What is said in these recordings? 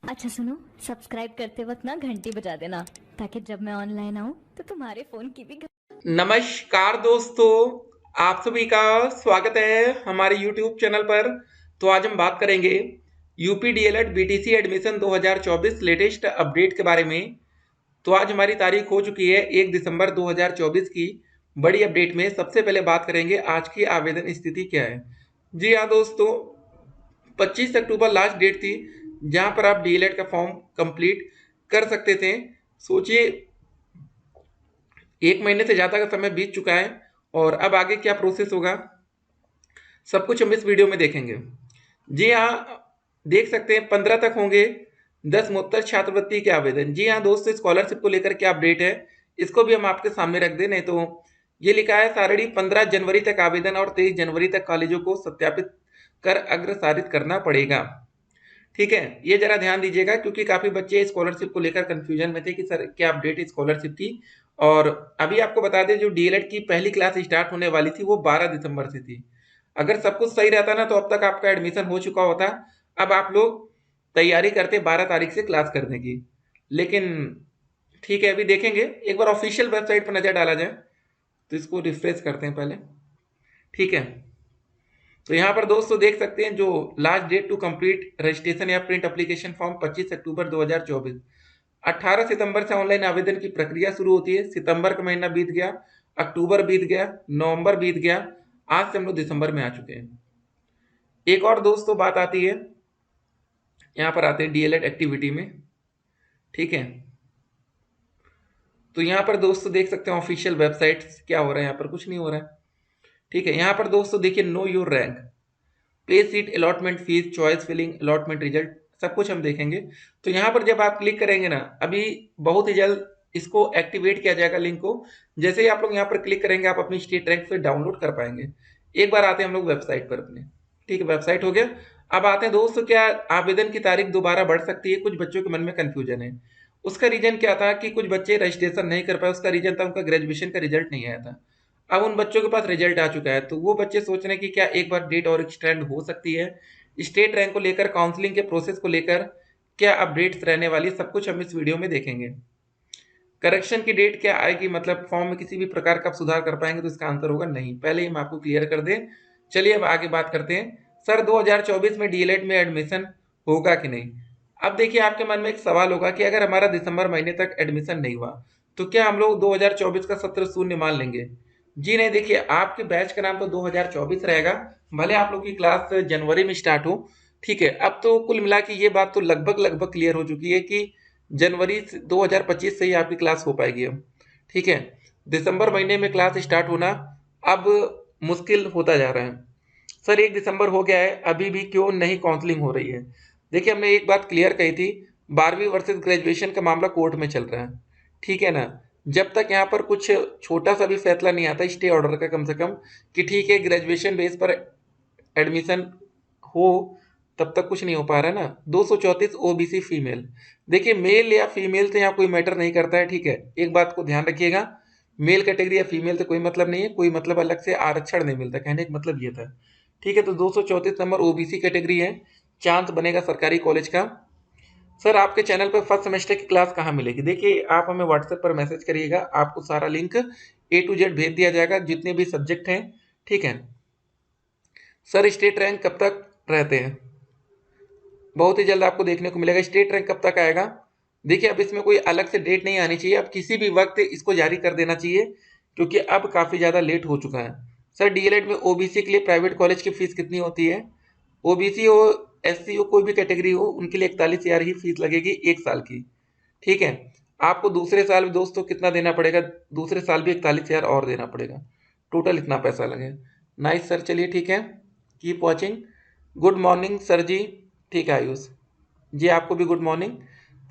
अच्छा सुनो, सब्सक्राइब करते वक्त ना घंटी बजा देना ताकि जब मैं ऑनलाइन आऊँ तो तुम्हारे फोन की भी नमस्कार दोस्तों, आप सभी का स्वागत है हमारे YouTube चैनल पर। तो आज हम बात करेंगे UP DElEd BTC admission 2024 latest update के बारे में। तो आज हमारी तारीख हो चुकी है 1 दिसंबर 2024 की। बड़ी अपडेट में सबसे पहले बात करेंगे आज की आवेदन स्थिति क्या है। जी हाँ दोस्तों, 25 अक्टूबर लास्ट डेट थी जहां पर आप डीएलएड का फॉर्म कंप्लीट कर सकते थे। सोचिए, 1 महीने से ज़्यादा का समय बीत चुका है और अब आगे क्या प्रोसेस होगा सब कुछ हम इस वीडियो में देखेंगे। जी हाँ, देख सकते हैं 15 तक होंगे 10 मुफ्त छात्रवृत्ति के आवेदन। जी हाँ दोस्तों, स्कॉलरशिप को लेकर क्या अपडेट है इसको भी हम आपके सामने रख दें। नहीं तो ये लिखा है सारणी 15 जनवरी तक आवेदन और 23 जनवरी तक कॉलेजों को सत्यापित कर अग्रसारित करना पड़ेगा। ठीक है, ये जरा ध्यान दीजिएगा क्योंकि काफी बच्चे स्कॉलरशिप को लेकर कंफ्यूजन में थे कि सर क्या अपडेट है स्कॉलरशिप की। और अभी आपको बता दें, जो डीएलएड की पहली क्लास स्टार्ट होने वाली थी वो 12 दिसंबर से थी। अगर सब कुछ सही रहता ना तो अब तक आपका एडमिशन हो चुका होता। अब आप लोग तैयारी करते 12 तारीख से क्लास करने की। लेकिन ठीक है, अभी देखेंगे, एक बार ऑफिशियल वेबसाइट पर नजर डाला जाए। तो इसको रिफ्रेश करते हैं पहले। ठीक है, तो यहाँ पर दोस्तों देख सकते हैं जो last date to complete registration या प्रिंट एप्लीकेशन फॉर्म 25 अक्टूबर 2024। 18 सितंबर से ऑनलाइन आवेदन की प्रक्रिया शुरू होती है। सितंबर का महीना बीत गया, अक्टूबर बीत गया, नवंबर बीत गया, आज से हम लोग दिसंबर में आ चुके हैं। एक और दोस्तों बात आती है, यहाँ पर आते हैं डीएलएड एक्टिविटी में। ठीक है, तो यहाँ पर दोस्तों देख सकते हैं ऑफिशियल वेबसाइट क्या हो रहा है। यहाँ पर कुछ नहीं हो रहा है। ठीक है, यहाँ पर दोस्तों देखिए know your rank, pay seat allotment fees, choice filling, allotment result, सब कुछ हम देखेंगे। तो यहाँ पर जब आप क्लिक करेंगे ना, अभी बहुत ही जल्द इसको एक्टिवेट किया जाएगा लिंक को। जैसे ही आप लोग यहाँ पर क्लिक करेंगे आप अपनी स्टेट रैंक फिर डाउनलोड कर पाएंगे। एक बार आते हैं हम लोग वेबसाइट पर अपने। ठीक है, वेबसाइट हो गया। अब आते हैं दोस्तों, क्या आवेदन की तारीख दोबारा बढ़ सकती है? कुछ बच्चों के मन में कंफ्यूजन है। उसका रीजन क्या था कि कुछ बच्चे रजिस्ट्रेशन नहीं कर पाए। उसका रीजन था उनका ग्रेजुएशन का रिजल्ट नहीं आया था। अब उन बच्चों के पास रिजल्ट आ चुका है, तो वो बच्चे सोच रहे हैं कि क्या एक बार डेट और एक्सटेंड हो सकती है। स्टेट रैंक को लेकर, काउंसलिंग के प्रोसेस को लेकर क्या अपडेट्स रहने वाली, सब कुछ हम इस वीडियो में देखेंगे। करेक्शन की डेट क्या आएगी, मतलब फॉर्म में किसी भी प्रकार का आप सुधार कर पाएंगे? तो इसका आंसर होगा नहीं। पहले ही हम आपको क्लियर कर दें। चलिए अब आगे बात करते हैं। सर 2024 में डीएलएड में एडमिशन होगा कि नहीं? अब देखिए, आपके मन में एक सवाल होगा कि अगर हमारा दिसंबर महीने तक एडमिशन नहीं हुआ तो क्या हम लोग 2024 का सत्र शून्य मान लेंगे? जी नहीं, देखिए आपके बैच का नाम तो 2024 रहेगा, भले आप लोग की क्लास जनवरी में स्टार्ट हो। ठीक है, अब तो कुल मिला के ये बात तो लगभग लगभग क्लियर हो चुकी है कि जनवरी 2025 से ही आपकी क्लास हो पाएगी अब। ठीक है, दिसंबर महीने में क्लास स्टार्ट होना अब मुश्किल होता जा रहा है। सर 1 दिसंबर हो गया है, अभी भी क्यों नहीं काउंसलिंग हो रही है? देखिए, हमने एक बात क्लियर कही थी, 12वीं वर्सेस ग्रेजुएशन का मामला कोर्ट में चल रहा है। ठीक है ना, जब तक यहाँ पर कुछ छोटा सा भी फैसला नहीं आता स्टे ऑर्डर का, कम से कम कि ठीक है ग्रेजुएशन बेस पर एडमिशन हो, तब तक कुछ नहीं हो पा रहा है ना। 234 ओबीसी फीमेल, देखिए मेल या फीमेल से यहाँ कोई मैटर नहीं करता है। ठीक है, एक बात को ध्यान रखिएगा, मेल कैटेगरी या फीमेल से कोई मतलब नहीं है, कोई मतलब अलग से आरक्षण नहीं मिलता, कहने का मतलब ये था। ठीक है, तो 234 नंबर ओबीसी कैटेगरी है, चांस बनेगा सरकारी कॉलेज का। सर आपके चैनल पर फर्स्ट सेमेस्टर की क्लास कहाँ मिलेगी? देखिए, आप हमें व्हाट्सएप पर मैसेज करिएगा, आपको सारा लिंक ए टू जेड भेज दिया जाएगा, जितने भी सब्जेक्ट हैं। ठीक है, सर स्टेट रैंक कब तक रहते हैं? बहुत ही जल्द आपको देखने को मिलेगा। स्टेट रैंक कब तक आएगा? देखिए, अब इसमें कोई अलग से डेट नहीं आनी चाहिए, अब किसी भी वक्त इसको जारी कर देना चाहिए, क्योंकि अब काफ़ी ज़्यादा लेट हो चुका है। सर डीएलएड में ओबीसी के लिए प्राइवेट कॉलेज की फीस कितनी होती है? ओबीसी हो, एससी हो, कोई भी कैटेगरी हो, उनके लिए 41,000 ही फीस लगेगी 1 साल की। ठीक है, आपको दूसरे साल भी दोस्तों कितना देना पड़ेगा? दूसरे साल भी 41,000 और देना पड़ेगा, टोटल इतना पैसा लगेगा। नाइस सर, चलिए ठीक है, keep watching. Good morning sir ji. ठीक है आयुष जी, आपको भी गुड मॉर्निंग।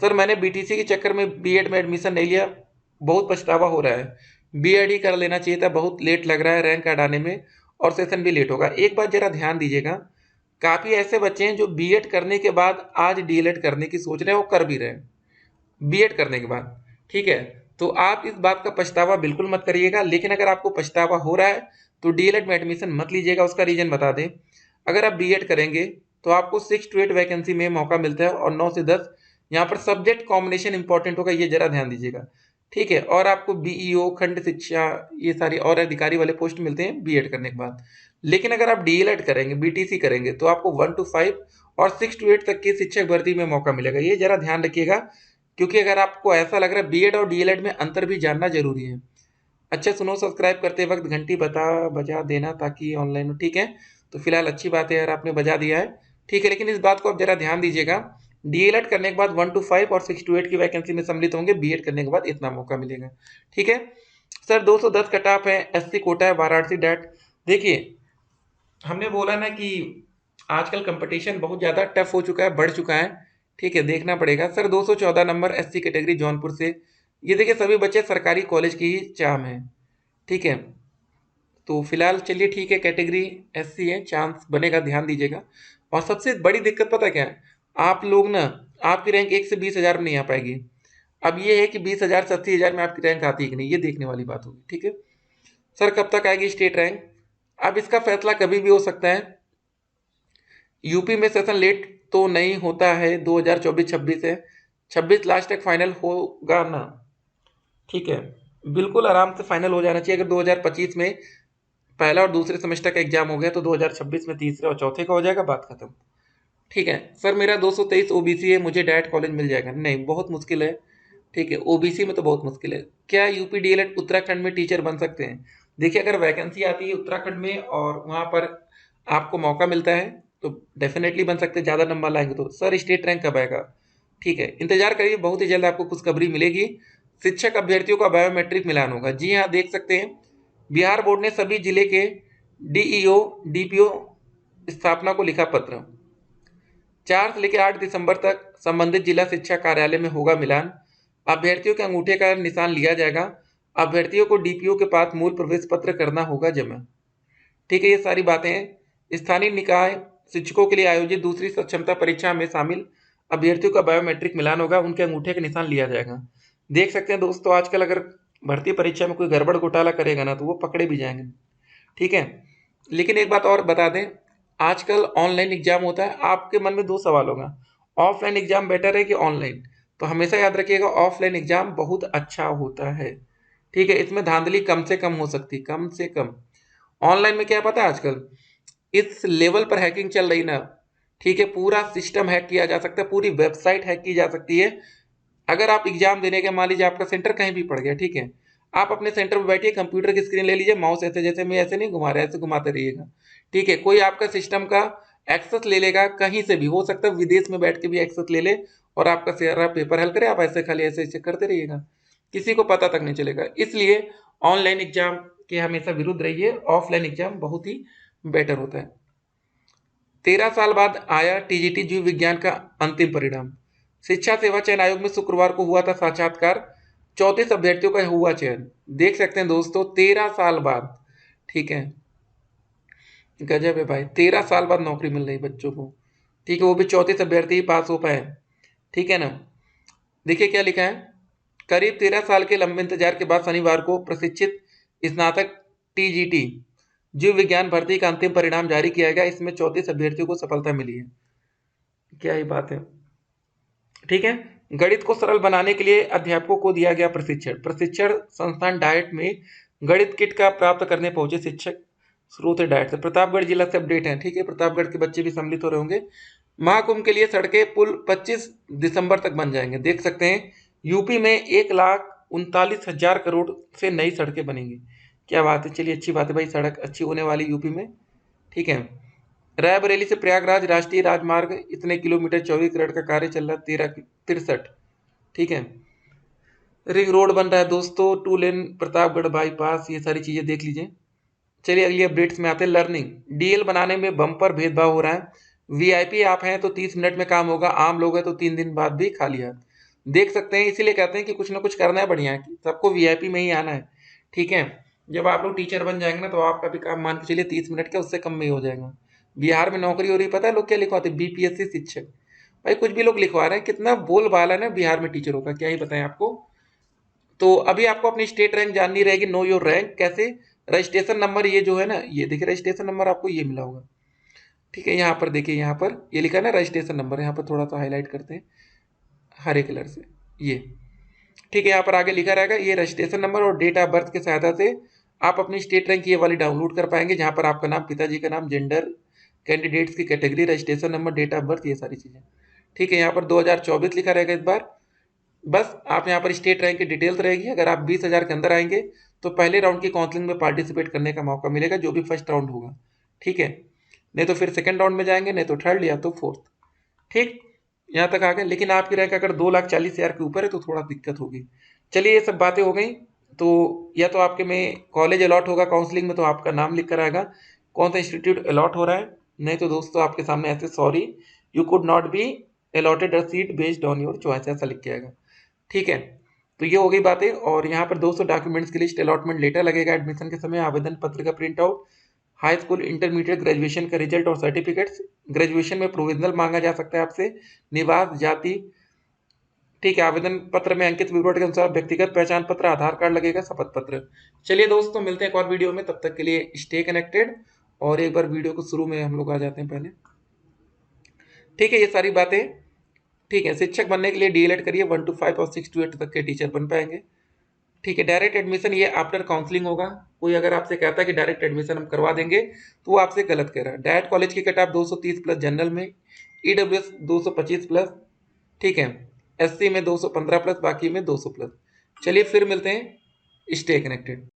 सर मैंने बीटीसी के चक्कर में बीएड में एडमिशन नहीं लिया, बहुत पछतावा हो रहा है। बीएड ही कर लेना चाहिए था, बहुत लेट लग रहा है रैंक कार्ड आने में, और सेशन भी लेट होगा। एक बात जरा ध्यान दीजिएगा, काफ़ी ऐसे बच्चे हैं जो बीएड करने के बाद आज डीएलएड करने की सोच रहे हैं, वो कर भी रहे हैं बीएड करने के बाद। ठीक है, तो आप इस बात का पछतावा बिल्कुल मत करिएगा। लेकिन अगर आपको पछतावा हो रहा है तो डीएलएड में एडमिशन मत लीजिएगा। उसका रीजन बता दें, अगर आप बीएड करेंगे तो आपको 6 to 8 वैकेंसी में मौका मिलता है, और 9 से 10 यहाँ पर सब्जेक्ट कॉम्बिनेशन इंपॉर्टेंट होगा, ये जरा ध्यान दीजिएगा, ठीक है। और आपको बीईओ, खंड शिक्षा, ये सारी और अधिकारी वाले पोस्ट मिलते हैं बीएड करने के बाद। लेकिन अगर आप डीएलएड करेंगे, बीटीसी करेंगे, तो आपको 1 to 5 और 6 to 8 तक की शिक्षक भर्ती में मौका मिलेगा, ये जरा ध्यान रखिएगा। क्योंकि अगर आपको ऐसा लग रहा है बीएड और डीएलएड में अंतर भी जानना जरूरी है। अच्छा सुनो, सब्सक्राइब करते वक्त घंटी बजा देना ताकि ऑनलाइन हो, ठीक है। तो फिलहाल अच्छी बात है यार, आपने बजा दिया है, ठीक है। लेकिन इस बात को आप जरा ध्यान दीजिएगा, डीएलएड करने के बाद 1 to 5 और 6 to 8 की वैकेंसी में सम्मिलित होंगे, बीएड करने के बाद इतना मौका मिलेगा, ठीक है। सर 210 कट ऑफ है, एससी कोटा है, वाराणसी डैट। देखिए हमने बोला ना कि आजकल कंपटीशन बहुत ज़्यादा टफ हो चुका है, बढ़ चुका है, ठीक है, देखना पड़ेगा। Sir 214 number SC category Jaunpur से, ये देखिए सभी बच्चे सरकारी कॉलेज की ही चाह में है, ठीक है। तो फिलहाल चलिए ठीक है, कैटेगरी एससी है, चांस बनेगा, ध्यान दीजिएगा। और सबसे बड़ी दिक्कत पता क्या है, आप लोग ना, आपकी रैंक 1 से 20,000 में नहीं आ पाएगी। अब ये है कि 20,000 से 80,000 में आपकी रैंक आती है कि नहीं, ये देखने वाली बात होगी, ठीक है। सर कब तक आएगी स्टेट रैंक, अब इसका फैसला कभी भी हो सकता है। यूपी में सेशन लेट तो नहीं होता है, 2024-26 है, 26 लास्ट तक फाइनल होगा ना, ठीक है। बिल्कुल आराम से फाइनल हो जाना चाहिए। अगर 2025 में पहला और दूसरे सेमेस्टर का एग्जाम हो गया तो 2026 में तीसरे और चौथे का हो जाएगा, बात खत्म, ठीक है। सर मेरा 223 ओबीसी है, मुझे डायरेक्ट कॉलेज मिल जाएगा, नहीं बहुत मुश्किल है, ठीक है। ओबीसी में तो बहुत मुश्किल है। क्या यूपी डीएलएड उत्तराखंड में टीचर बन सकते हैं, देखिए अगर वैकेंसी आती है उत्तराखंड में और वहाँ पर आपको मौका मिलता है तो डेफिनेटली बन सकते हैं, ज़्यादा नंबर लाएंगे तो। सर स्टेट रैंक कब आएगा, ठीक है, इंतजार करिए, बहुत ही जल्द आपको खुशखबरी मिलेगी। शिक्षक अभ्यर्थियों का बायोमेट्रिक मिलान होगा, जी हाँ देख सकते हैं, बिहार बोर्ड ने सभी जिले के डीईओ डीपीओ स्थापना को लिखा पत्र। 4 से लेकर 8 दिसंबर तक संबंधित जिला शिक्षा कार्यालय में होगा मिलान। अभ्यर्थियों के अंगूठे का निशान लिया जाएगा। अभ्यर्थियों को डीपीओ के पास मूल प्रवेश पत्र करना होगा जमा, ठीक है। ये सारी बातें हैं। स्थानीय निकाय शिक्षकों के लिए आयोजित दूसरी सक्षमता परीक्षा में शामिल अभ्यर्थियों का बायोमेट्रिक मिलान होगा, उनके अंगूठे का निशान लिया जाएगा। देख सकते हैं दोस्तों, आजकल अगर भर्ती परीक्षा में कोई गड़बड़ घोटाला करेगा ना तो वो पकड़े भी जाएंगे, ठीक है। लेकिन एक बात और बता दें, आजकल ऑनलाइन एग्जाम होता है, आपके मन में दो सवाल होगा, ऑफलाइन एग्जाम बेटर है कि ऑनलाइन। तो हमेशा याद रखिएगा ऑफलाइन एग्जाम बहुत अच्छा होता है, ठीक है, इसमें धांधली कम से कम हो सकती, कम से कम। ऑनलाइन में क्या पता है आजकल इस लेवल पर हैकिंग चल रही ना, ठीक है, पूरा सिस्टम हैक किया जा सकता है, पूरी वेबसाइट हैक की जा सकती है। अगर आप एग्जाम देने के, मान लीजिए आपका सेंटर कहीं भी पड़ गया, ठीक है, आप अपने सेंटर पर बैठिए, कंप्यूटर की स्क्रीन ले लीजिए, माउस ऐसे, जैसे मैं ऐसे नहीं घुमा रहा, ऐसे घुमाते रहिएगा, ठीक है। कोई आपका सिस्टम का एक्सेस ले लेगा, कहीं से भी हो सकता है, विदेश में बैठ के भी एक्सेस ले ले और आपका सारा पेपर हल करे, आप ऐसे खाली ऐसे ऐसे करते रहिएगा, किसी को पता तक नहीं चलेगा। इसलिए ऑनलाइन एग्जाम के हमेशा विरुद्ध रहिए, ऑफलाइन एग्जाम बहुत ही बेटर होता है। 13 साल बाद आया टीजीटी जीव विज्ञान का अंतिम परिणाम। शिक्षा सेवा चयन आयोग में शुक्रवार को हुआ था साक्षात्कार, 34 अभ्यर्थियों का हुआ चयन। देख सकते हैं दोस्तों 13 साल बाद, ठीक है, गजब है भाई, 13 साल बाद नौकरी मिल रही बच्चों को, ठीक है, वो भी 34 अभ्यर्थी ही पास हो पाए, ठीक है ना। देखिए क्या लिखा है, करीब 13 साल के लंबे इंतजार के बाद शनिवार को प्रशिक्षित स्नातक टीजीटी जीव विज्ञान भर्ती का अंतिम परिणाम जारी किया गया। इसमें 34 अभ्यर्थियों को सफलता मिली है, क्या ही बात है, ठीक है। गणित को सरल बनाने के लिए अध्यापकों को दिया गया प्रशिक्षण। प्रशिक्षण संस्थान डाइट में गणित किट का प्राप्त करने पहुंचे शिक्षक, स्रोत है डाइट से। प्रतापगढ़ जिला से अपडेट है, ठीक है, प्रतापगढ़ के बच्चे भी सम्मिलित हो रहे होंगे। महाकुंभ के लिए सड़कें पुल 25 दिसंबर तक बन जाएंगे। देख सकते हैं यूपी में 1,39,000 करोड़ से नई सड़कें बनेंगी, क्या बात है, चलिए अच्छी बात है भाई, सड़क अच्छी होने वाली यूपी में, ठीक है। रायबरेली से प्रयागराज राष्ट्रीय राजमार्ग इतने किलोमीटर 24 करोड़ का कार्य चल रहा है, 13 63, ठीक है। रिंग रोड बन रहा है दोस्तों, 2 लेन प्रतापगढ़ बाईपास, ये सारी चीजें देख लीजिए। चलिए अगली अपडेट्स में आते हैं। लर्निंग डीएल बनाने में बम्पर भेदभाव हो रहा है। वीआईपी आप हैं तो 30 मिनट में काम होगा, आम लोग हैं तो 3 दिन बाद भी खाली हाथ। देख सकते हैं, इसीलिए कहते हैं कि कुछ ना कुछ करना है बढ़िया, कि सबको वीआईपी में ही आना है, ठीक है। जब आप लोग टीचर बन जाएंगे ना तो आपका भी काम मान के चलिए 30 मिनट का, उससे कम में ही हो जाएगा। बिहार में नौकरी हो रही, पता है लोग क्या लिखवाते, बीपीएससी शिक्षक, भाई कुछ भी लोग लिखवा रहे हैं, कितना बोलबाला है ना बिहार में टीचरों का, क्या ही बताएं आपको। तो अभी आपको अपनी स्टेट रैंक जाननी रहेगी, नो योर रैंक कैसे, रजिस्ट्रेशन नंबर ये जो है ना, ये देखिए रजिस्ट्रेशन नंबर आपको ये मिला होगा, ठीक है। यहाँ पर देखिए, यहाँ पर ये लिखा है ना रजिस्ट्रेशन नंबर, यहाँ पर थोड़ा सा हाईलाइट करते हैं, हरे कलर से, ये ठीक है। यहाँ पर आगे लिखा रहेगा ये रजिस्ट्रेशन नंबर और डेट ऑफ बर्थ की सहायता से आप अपनी स्टेट रैंक ये वाली डाउनलोड कर पाएंगे, जहाँ पर आपका नाम, पिताजी का नाम, जेंडर, कैंडिडेट्स की category, registration number, date of birth, ये सारी चीज़ें। ठीक है, यहाँ पर 2024 लिखा रहेगा इस बार। बस आप यहाँ पर स्टेट रैंक की डिटेल्स रहेगी। अगर आप 20,000 के अंदर आएंगे तो पहले राउंड की काउंसलिंग में पार्टिसिपेट करने का मौका मिलेगा, जो भी फर्स्ट राउंड होगा। ठीक है, नहीं तो फिर सेकंड राउंड में जाएंगे, नहीं तो थर्ड या तो फोर्थ। ठीक, यहाँ तक आ गए। लेकिन आपकी रैंक अगर 2,40,000 के ऊपर है तो थोड़ा दिक्कत होगी। चलिए, ये सब बातें हो गई। तो या तो आपके में कॉलेज अलॉट होगा काउंसलिंग में, तो आपका नाम लिख कर आएगा कौन सा इंस्टीट्यूट अलॉट हो रहा है। नहीं तो दोस्तों आपके सामने ऐसे sorry you could not be allotted a seat based on your choice, ऐसा लिख के आएगा। ठीक है, तो ये हो गई बातें। और यहाँ पर 200 डॉक्यूमेंट्स की लिस्ट, अलॉटमेंट लेटर लगेगा एडमिशन के समय, आवेदन पत्र का print out, high school, intermediate, graduation का रिजल्ट और सर्टिफिकेट्स। ग्रेजुएशन में प्रोविजनल मांगा जा सकता है आपसे, निवास, जाति। ठीक है, आवेदन पत्र में अंकित विवरण के अनुसार व्यक्तिगत पहचान पत्र, आधार कार्ड लगेगा, शपथ पत्र। चलिए दोस्तों, मिलते हैं एक और वीडियो में, तब तक के लिए स्टे कनेक्टेड। और एक बार वीडियो को शुरू में हम लोग आ जाते हैं पहले। ठीक है, ये सारी बातें। ठीक है, शिक्षक बनने के लिए डीएलएड करिए, 1 to 5 और 6 to 8 तक के टीचर बन पाएंगे। ठीक है, डायरेक्ट एडमिशन ये आफ्टर काउंसलिंग होगा। कोई अगर आपसे कहता है कि डायरेक्ट एडमिशन हम करवा देंगे, तो वो आपसे गलत कह रहा है। डायरेक्ट कॉलेज की कट ऑफ 230 प्लस, जनरल में ईडब्ल्यूएस 225 प्लस। ठीक है, एससी में 215 प्लस, बाकी में 200 प्लस। चलिए फिर मिलते हैं, स्टे कनेक्टेड।